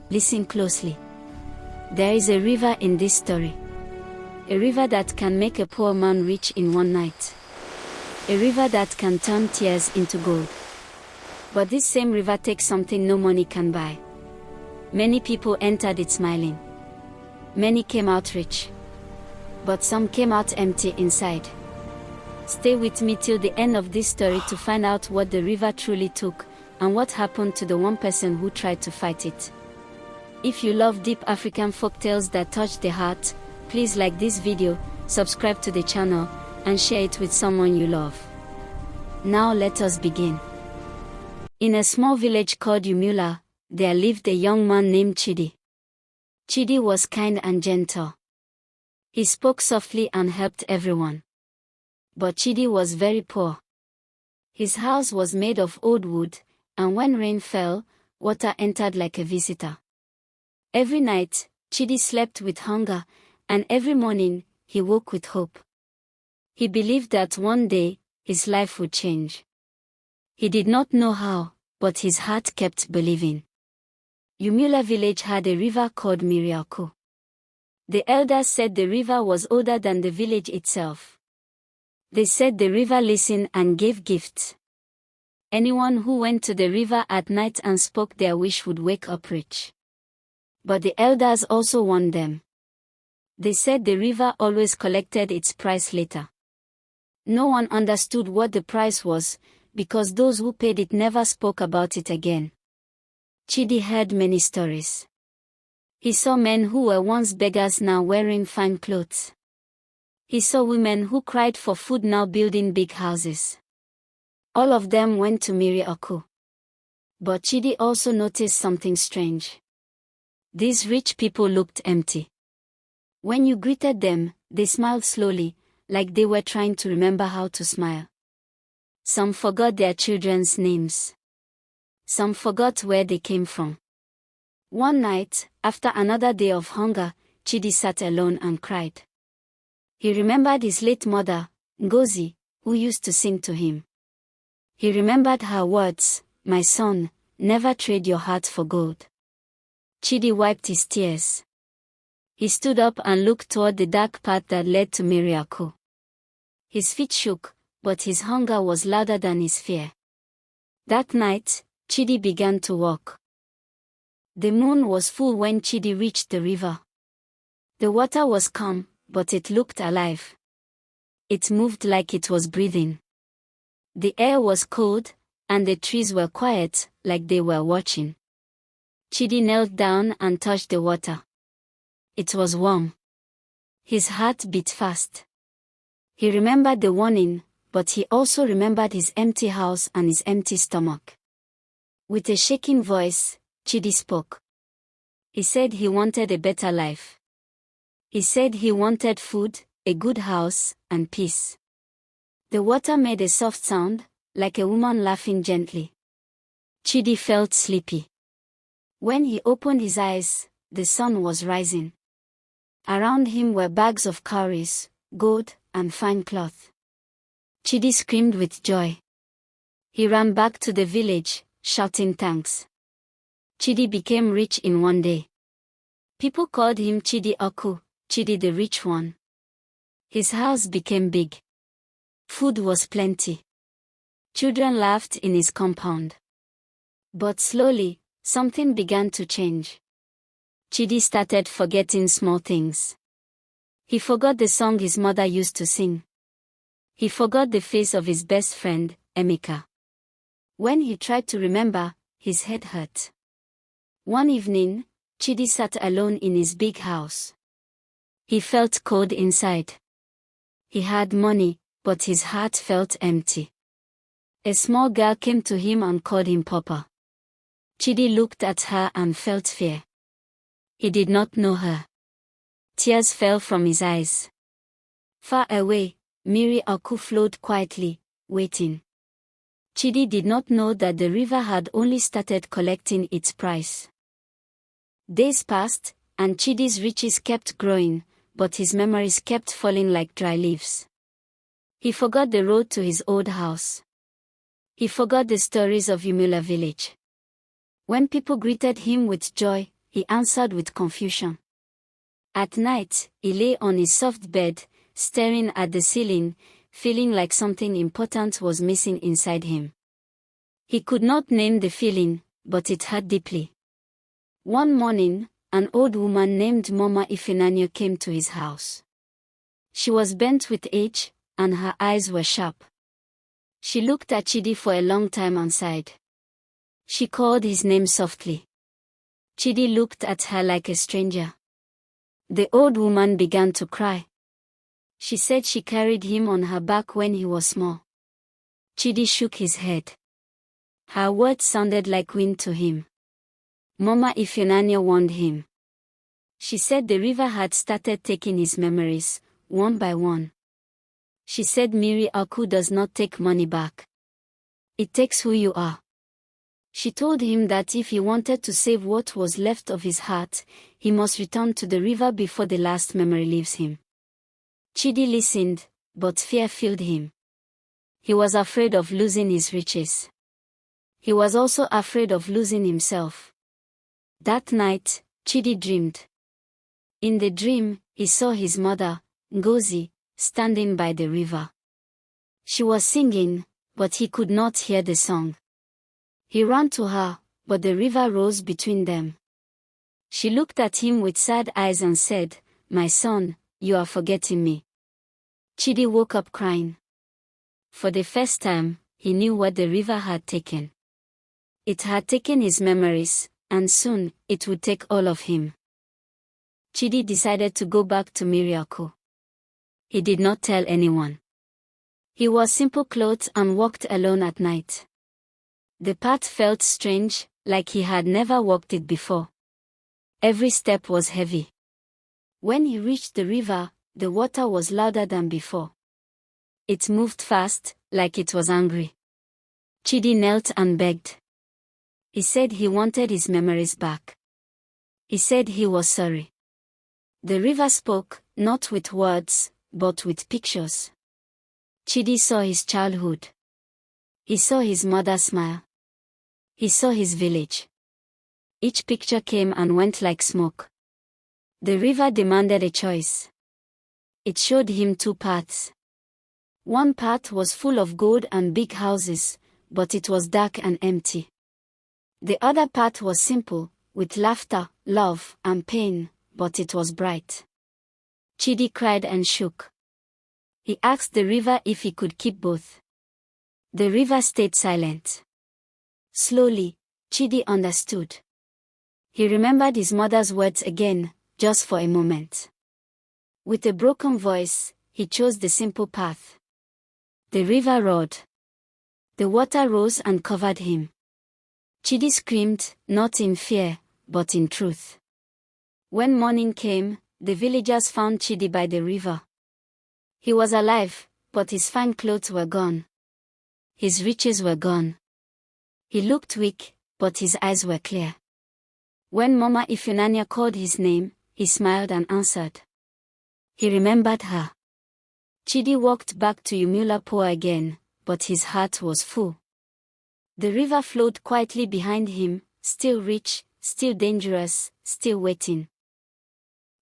Listen closely. There is a river in this story. A river that can make a poor man rich in one night. A river that can turn tears into gold. But this same river takes something no money can buy. Many people entered it smiling. Many came out rich. But some came out empty inside. Stay with me till the end of this story to find out what the river truly took, and what happened to the one person who tried to fight it. If you love deep African folktales that touch the heart, please like this video, subscribe to the channel, and share it with someone you love. Now let us begin. In a small village called Umula, there lived a young man named Chidi. Chidi was kind and gentle. He spoke softly and helped everyone. But Chidi was very poor. His house was made of old wood, and when rain fell, water entered like a visitor. Every night, Chidi slept with hunger, and every morning, he woke with hope. He believed that one day, his life would change. He did not know how, but his heart kept believing. Umula village had a river called Mmiri Aku. The elders said the river was older than the village itself. They said the river listened and gave gifts. Anyone who went to the river at night and spoke their wish would wake up rich. But the elders also warned them. They said the river always collected its price later. No one understood what the price was, because those who paid it never spoke about it again. Chidi heard many stories. He saw men who were once beggars now wearing fine clothes. He saw women who cried for food now building big houses. All of them went to Mmiri Aku. But Chidi also noticed something strange. These rich people looked empty. When you greeted them, they smiled slowly, like they were trying to remember how to smile. Some forgot their children's names. Some forgot where they came from. One night, after another day of hunger, Chidi sat alone and cried. He remembered his late mother, Ngozi, who used to sing to him. He remembered her words, "My son, never trade your heart for gold." Chidi wiped his tears. He stood up and looked toward the dark path that led to Mmiri Aku. His feet shook, but his hunger was louder than his fear. That night, Chidi began to walk. The moon was full when Chidi reached the river. The water was calm, but it looked alive. It moved like it was breathing. The air was cold, and the trees were quiet, like they were watching. Chidi knelt down and touched the water. It was warm. His heart beat fast. He remembered the warning, but he also remembered his empty house and his empty stomach. With a shaking voice, Chidi spoke. He said he wanted a better life. He said he wanted food, a good house, and peace. The water made a soft sound, like a woman laughing gently. Chidi felt sleepy. When he opened his eyes, the sun was rising. Around him were bags of cowries, gold, and fine cloth. Chidi screamed with joy. He ran back to the village, shouting thanks. Chidi became rich in one day. People called him Chidi Aku, Chidi the rich one. His house became big. Food was plenty. Children laughed in his compound. But slowly, something began to change. Chidi started forgetting small things. He forgot the song his mother used to sing. He forgot the face of his best friend, Emeka. When he tried to remember, his head hurt. One evening, Chidi sat alone in his big house. He felt cold inside. He had money, but his heart felt empty. A small girl came to him and called him Papa. Chidi looked at her and felt fear. He did not know her. Tears fell from his eyes. Far away, Mmiri Aku flowed quietly, waiting. Chidi did not know that the river had only started collecting its price. Days passed, and Chidi's riches kept growing, but his memories kept falling like dry leaves. He forgot the road to his old house. He forgot the stories of Umula village. When people greeted him with joy, he answered with confusion. At night, he lay on his soft bed, staring at the ceiling, feeling like something important was missing inside him. He could not name the feeling, but it hurt deeply. One morning, an old woman named Mama Ifenanyo came to his house. She was bent with age, and her eyes were sharp. She looked at Chidi for a long time and sighed. She called his name softly. Chidi looked at her like a stranger. The old woman began to cry. She said she carried him on her back when he was small. Chidi shook his head. Her words sounded like wind to him. Mama Ifenanyo warned him. She said the river had started taking his memories, one by one. She said Mmiri Aku does not take money back. It takes who you are. She told him that if he wanted to save what was left of his heart, he must return to the river before the last memory leaves him. Chidi listened, but fear filled him. He was afraid of losing his riches. He was also afraid of losing himself. That night, Chidi dreamed. In the dream, he saw his mother, Ngozi, standing by the river. She was singing, but he could not hear the song. He ran to her, but the river rose between them. She looked at him with sad eyes and said, "My son, you are forgetting me." Chidi woke up crying. For the first time, he knew what the river had taken. It had taken his memories, and soon, it would take all of him. Chidi decided to go back to Mmiri Aku. He did not tell anyone. He wore simple clothes and walked alone at night. The path felt strange, like he had never walked it before. Every step was heavy. When he reached the river, the water was louder than before. It moved fast, like it was angry. Chidi knelt and begged. He said he wanted his memories back. He said he was sorry. The river spoke, not with words, but with pictures. Chidi saw his childhood. He saw his mother smile. He saw his village. Each picture came and went like smoke. The river demanded a choice. It showed him two paths. One path was full of gold and big houses, but it was dark and empty. The other path was simple, with laughter, love, and pain, but it was bright. Chidi cried and shook. He asked the river if he could keep both. The river stayed silent. Slowly, Chidi understood. He remembered his mother's words again, just for a moment. With a broken voice, he chose the simple path. The river roared. The water rose and covered him. Chidi screamed, not in fear, but in truth. When morning came, the villagers found Chidi by the river. He was alive, but his fine clothes were gone. His riches were gone. He looked weak, but his eyes were clear. When Mama Ifenanyo called his name, he smiled and answered. He remembered her. Chidi walked back to Umulapo again, but his heart was full. The river flowed quietly behind him, still rich, still dangerous, still waiting.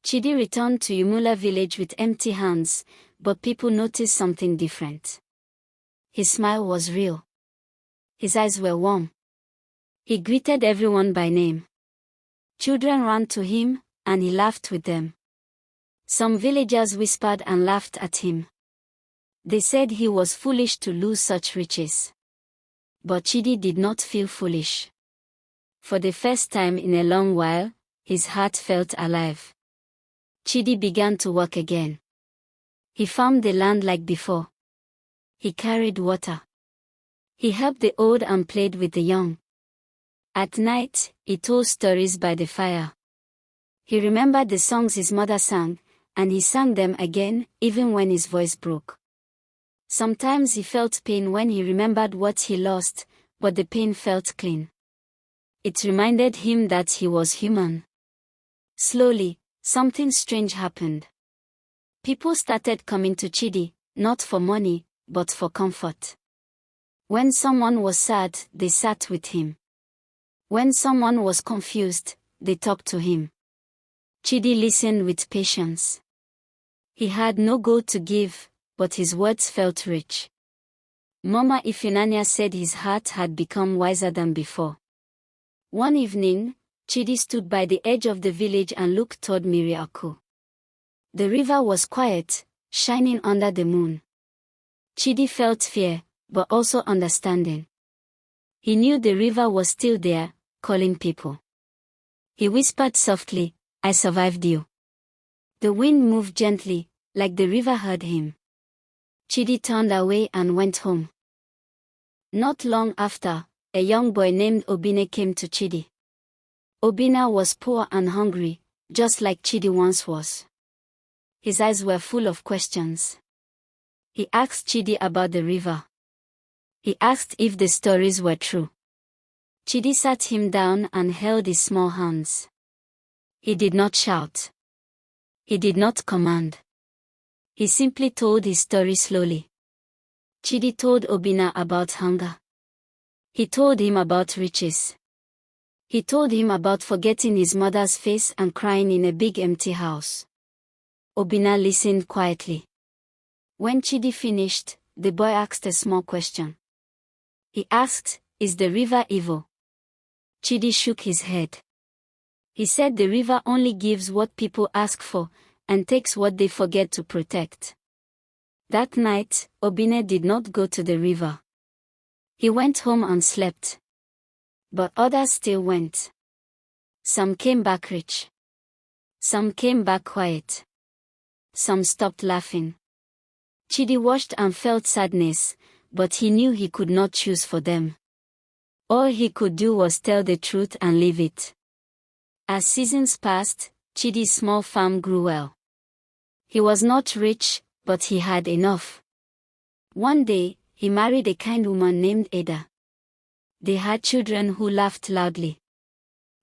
Chidi returned to Umula village with empty hands, but people noticed something different. His smile was real. His eyes were warm. He greeted everyone by name. Children ran to him, and he laughed with them. Some villagers whispered and laughed at him. They said he was foolish to lose such riches. But Chidi did not feel foolish. For the first time in a long while, his heart felt alive. Chidi began to work again. He farmed the land like before. He carried water. He helped the old and played with the young. At night, he told stories by the fire. He remembered the songs his mother sang, and he sang them again, even when his voice broke. Sometimes he felt pain when he remembered what he lost, but the pain felt clean. It reminded him that he was human. Slowly, something strange happened. People started coming to Chidi, not for money, but for comfort. When someone was sad, they sat with him. When someone was confused, they talked to him. Chidi listened with patience. He had no gold to give, but his words felt rich. Mama Ifunanya said his heart had become wiser than before. One evening, Chidi stood by the edge of the village and looked toward Mmiri Aku. The river was quiet, shining under the moon. Chidi felt fear, but also understanding. He knew the river was still there, calling people. He whispered softly, "I survived you." The wind moved gently, like the river heard him. Chidi turned away and went home. Not long after, a young boy named Obina came to Chidi. Obina was poor and hungry, just like Chidi once was. His eyes were full of questions. He asked Chidi about the river. He asked if the stories were true. Chidi sat him down and held his small hands. He did not shout. He did not command. He simply told his story slowly. Chidi told Obina about hunger. He told him about riches. He told him about forgetting his mother's face and crying in a big empty house. Obina listened quietly. When Chidi finished, the boy asked a small question. He asked, "Is the river evil?" Chidi shook his head. He said the river only gives what people ask for, and takes what they forget to protect. That night, Obina did not go to the river. He went home and slept. But others still went. Some came back rich. Some came back quiet. Some stopped laughing. Chidi watched and felt sadness, but he knew he could not choose for them. All he could do was tell the truth and leave it. As seasons passed, Chidi's small farm grew well. He was not rich, but he had enough. One day, he married a kind woman named Ada. They had children who laughed loudly.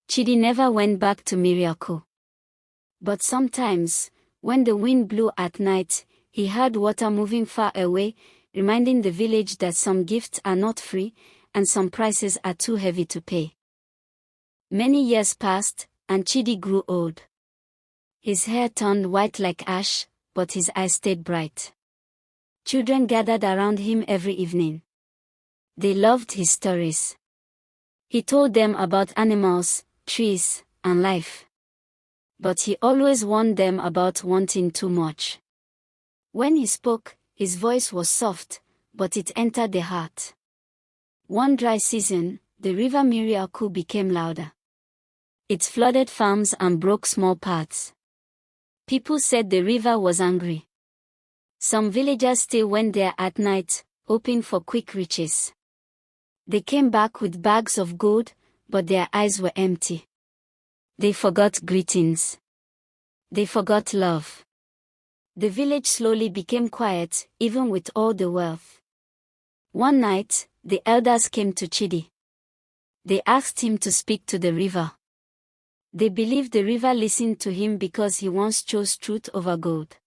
Chidi never went back to Mmiri Aku. But sometimes, when the wind blew at night, he heard water moving far away, reminding the village that some gifts are not free, and some prices are too heavy to pay. Many years passed, and Chidi grew old. His hair turned white like ash, but his eyes stayed bright. Children gathered around him every evening. They loved his stories. He told them about animals, trees, and life. But he always warned them about wanting too much. When he spoke, his voice was soft, but it entered the heart. One dry season, the river Mmiri Aku became louder. It flooded farms and broke small paths. People said the river was angry. Some villagers still went there at night, hoping for quick riches. They came back with bags of gold, but their eyes were empty. They forgot greetings. They forgot love. The village slowly became quiet, even with all the wealth. One night, the elders came to Chidi. They asked him to speak to the river. They believed the river listened to him because he once chose truth over gold.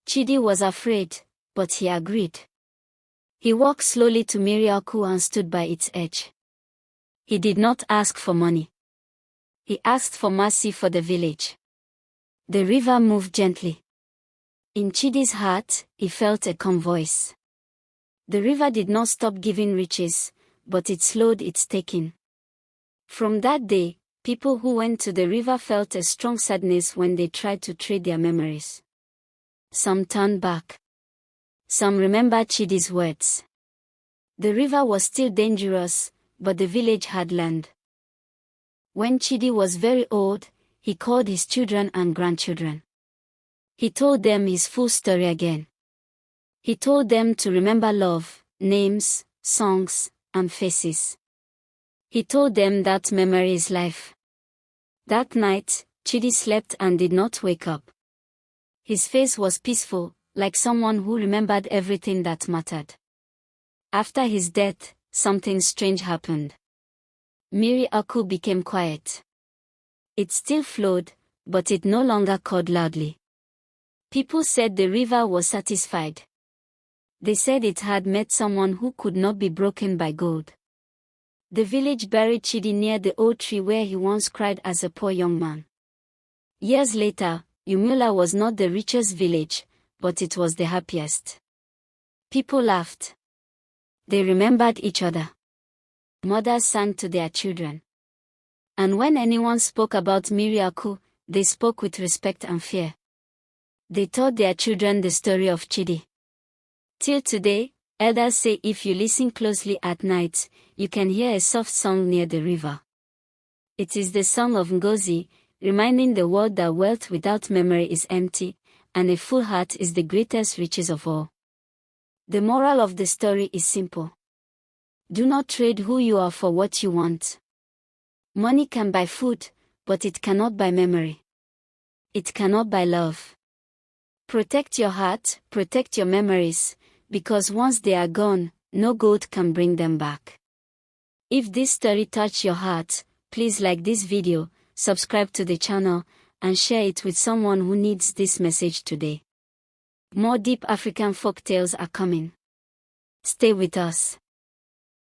Chidi was afraid, but he agreed. He walked slowly to Mmiri Aku and stood by its edge. He did not ask for money. He asked for mercy for the village. The river moved gently. In Chidi's heart, he felt a calm voice. The river did not stop giving riches, but it slowed its taking. From that day, people who went to the river felt a strong sadness when they tried to trade their memories. Some turned back. Some remembered Chidi's words. The river was still dangerous, but the village had learned. When Chidi was very old, he called his children and grandchildren. He told them his full story again. He told them to remember love, names, songs, and faces. He told them that memory is life. That night, Chidi slept and did not wake up. His face was peaceful, like someone who remembered everything that mattered. After his death, something strange happened. Mmiri Aku became quiet. It still flowed, but it no longer called loudly. People said the river was satisfied. They said it had met someone who could not be broken by gold. The village buried Chidi near the old tree where he once cried as a poor young man. Years later, Umula was not the richest village, but it was the happiest. People laughed. They remembered each other. Mothers sang to their children. And when anyone spoke about Mmiri Aku, they spoke with respect and fear. They taught their children the story of Chidi. Till today, elders say if you listen closely at night, you can hear a soft song near the river. It is the song of Ngozi, reminding the world that wealth without memory is empty, and a full heart is the greatest riches of all. The moral of the story is simple. Do not trade who you are for what you want. Money can buy food, but it cannot buy memory. It cannot buy love. Protect your heart, protect your memories, because once they are gone, no gold can bring them back. If this story touched your heart, please like this video, subscribe to the channel, and share it with someone who needs this message today. More deep African folk tales are coming. Stay with us.